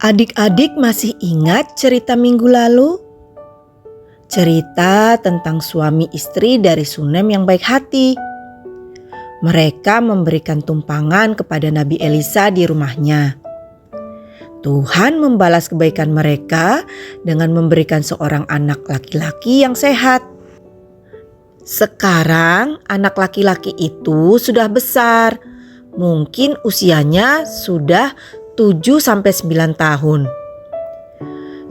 Adik-adik masih ingat cerita minggu lalu? Cerita tentang suami istri dari Sunem yang baik hati. Mereka memberikan tumpangan kepada Nabi Elisa di rumahnya. Tuhan membalas kebaikan mereka dengan memberikan seorang anak laki-laki yang sehat. Sekarang anak laki-laki itu sudah besar. Mungkin usianya sudah 7-9 tahun.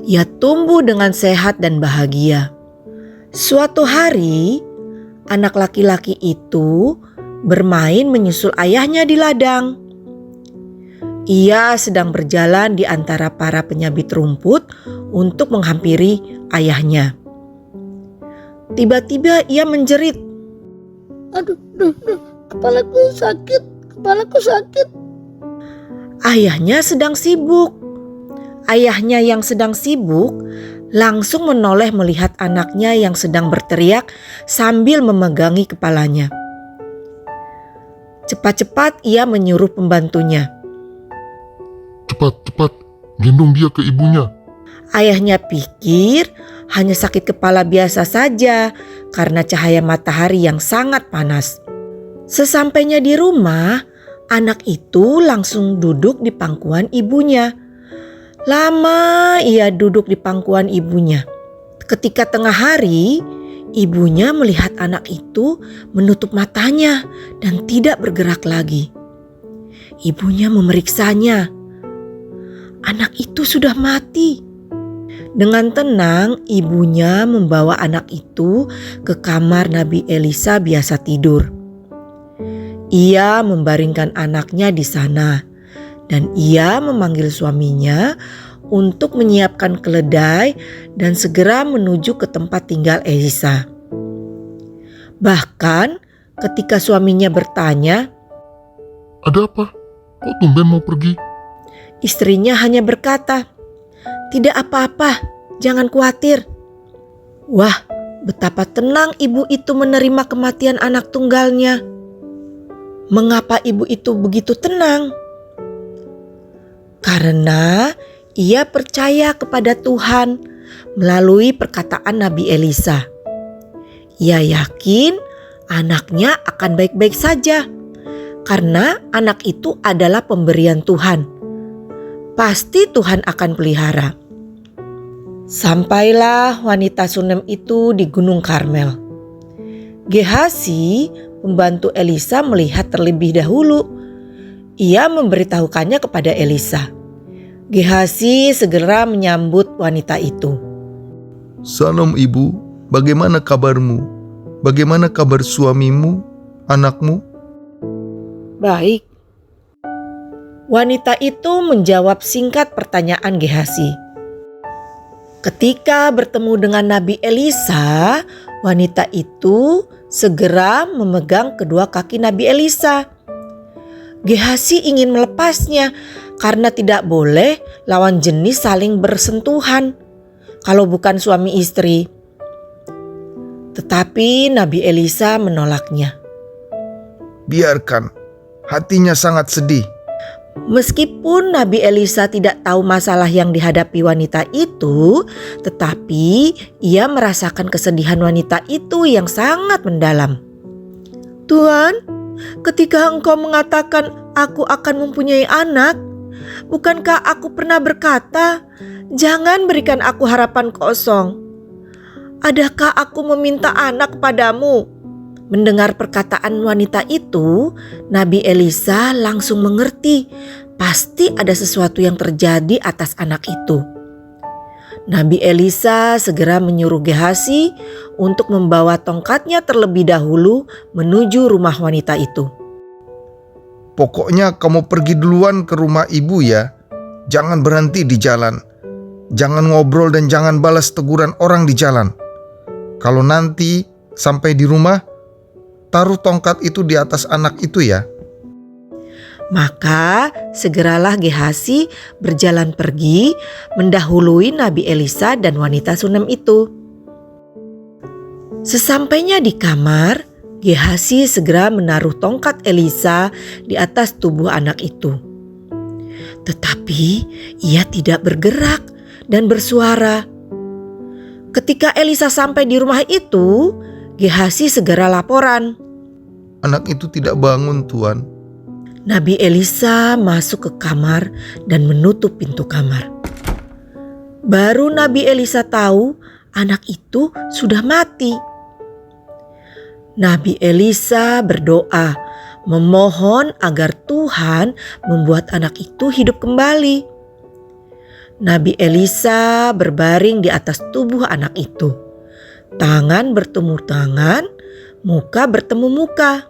Ia tumbuh dengan sehat dan bahagia. Suatu hari, anak laki-laki itu bermain menyusul ayahnya di ladang. Ia sedang berjalan di antara para penyabit rumput untuk menghampiri ayahnya. Tiba-tiba ia menjerit, Aduh, kepalaku sakit. Ayahnya sedang sibuk. Ayahnya yang sedang sibuk langsung menoleh melihat anaknya yang sedang berteriak sambil memegangi kepalanya. Cepat-cepat ia menyuruh pembantunya. Cepat, gendong dia ke ibunya. Ayahnya pikir hanya sakit kepala biasa saja karena cahaya matahari yang sangat panas. Sesampainya di rumah, anak itu langsung duduk di pangkuan ibunya. Lama ia duduk di pangkuan ibunya. Ketika tengah hari, ibunya melihat anak itu menutup matanya dan tidak bergerak lagi. Ibunya memeriksanya. Anak itu sudah mati. Dengan tenang, ibunya membawa anak itu ke kamar Nabi Elisa biasa tidur. Ia membaringkan anaknya di sana dan ia memanggil suaminya untuk menyiapkan keledai dan segera menuju ke tempat tinggal Elisa. Bahkan ketika suaminya bertanya, Ada apa? Kok tumben mau pergi? Istrinya hanya berkata, "Tidak apa-apa, jangan khawatir." Wah, betapa tenang ibu itu menerima kematian anak tunggalnya. Mengapa ibu itu begitu tenang? Karena ia percaya kepada Tuhan melalui perkataan Nabi Elisa. Ia yakin anaknya akan baik-baik saja karena anak itu adalah pemberian Tuhan. Pasti Tuhan akan pelihara. Sampailah wanita Sunem itu di Gunung Karmel. Gehasi, pembantu Elisa, melihat terlebih dahulu. Ia memberitahukannya kepada Elisa. Gehasi segera menyambut wanita itu. Salam ibu, bagaimana kabarmu? Bagaimana kabar suamimu, anakmu? Baik. Wanita itu menjawab singkat pertanyaan Gehasi. Ketika bertemu dengan Nabi Elisa, wanita itu segera memegang kedua kaki Nabi Elisa. Gehasi ingin melepasnya karena tidak boleh lawan jenis saling bersentuhan kalau bukan suami istri. Tetapi Nabi Elisa menolaknya. Biarkan, hatinya sangat sedih. Meskipun Nabi Elisa tidak tahu masalah yang dihadapi wanita itu, tetapi ia merasakan kesedihan wanita itu yang sangat mendalam. Tuhan, ketika Engkau mengatakan aku akan mempunyai anak, bukankah aku pernah berkata, jangan berikan aku harapan kosong? Adakah aku meminta anak kepadamu? Mendengar perkataan wanita itu, Nabi Elisa langsung mengerti pasti ada sesuatu yang terjadi atas anak itu. Nabi Elisa segera menyuruh Gehasi untuk membawa tongkatnya terlebih dahulu menuju rumah wanita itu. Pokoknya kamu pergi duluan ke rumah ibu ya. Jangan berhenti di jalan. Jangan ngobrol dan jangan balas teguran orang di jalan. Kalau nanti sampai di rumah, taruh tongkat itu di atas anak itu ya. Maka segeralah Gehasi berjalan pergi mendahului Nabi Elisa dan wanita Sunem itu. Sesampainya di kamar, Gehasi segera menaruh tongkat Elisa di atas tubuh anak itu. Tetapi ia tidak bergerak dan bersuara. Ketika Elisa sampai di rumah itu, Gehazi segera laporan. Anak itu tidak bangun, Tuan. Nabi Elisa masuk ke kamar dan menutup pintu kamar. Baru Nabi Elisa tahu anak itu sudah mati. Nabi Elisa berdoa, memohon agar Tuhan membuat anak itu hidup kembali. Nabi Elisa berbaring di atas tubuh anak itu. Tangan bertemu tangan, muka bertemu muka.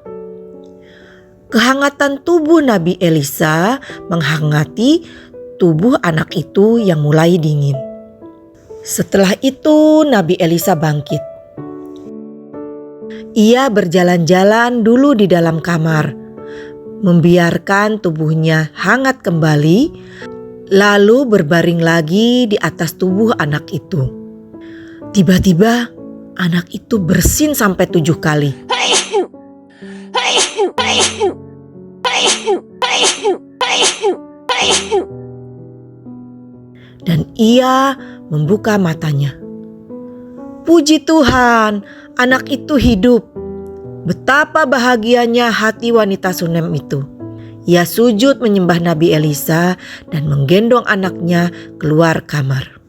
Kehangatan tubuh Nabi Elisa menghangati tubuh anak itu yang mulai dingin. Setelah itu Nabi Elisa bangkit. Ia berjalan-jalan dulu di dalam kamar, membiarkan tubuhnya hangat kembali, lalu berbaring lagi di atas tubuh anak itu. Tiba-tiba anak itu bersin sampai 7 kali. Dan ia membuka matanya. Puji Tuhan, anak itu hidup. Betapa bahagianya hati wanita Sunem itu. Ia sujud menyembah Nabi Elisa dan menggendong anaknya keluar kamar.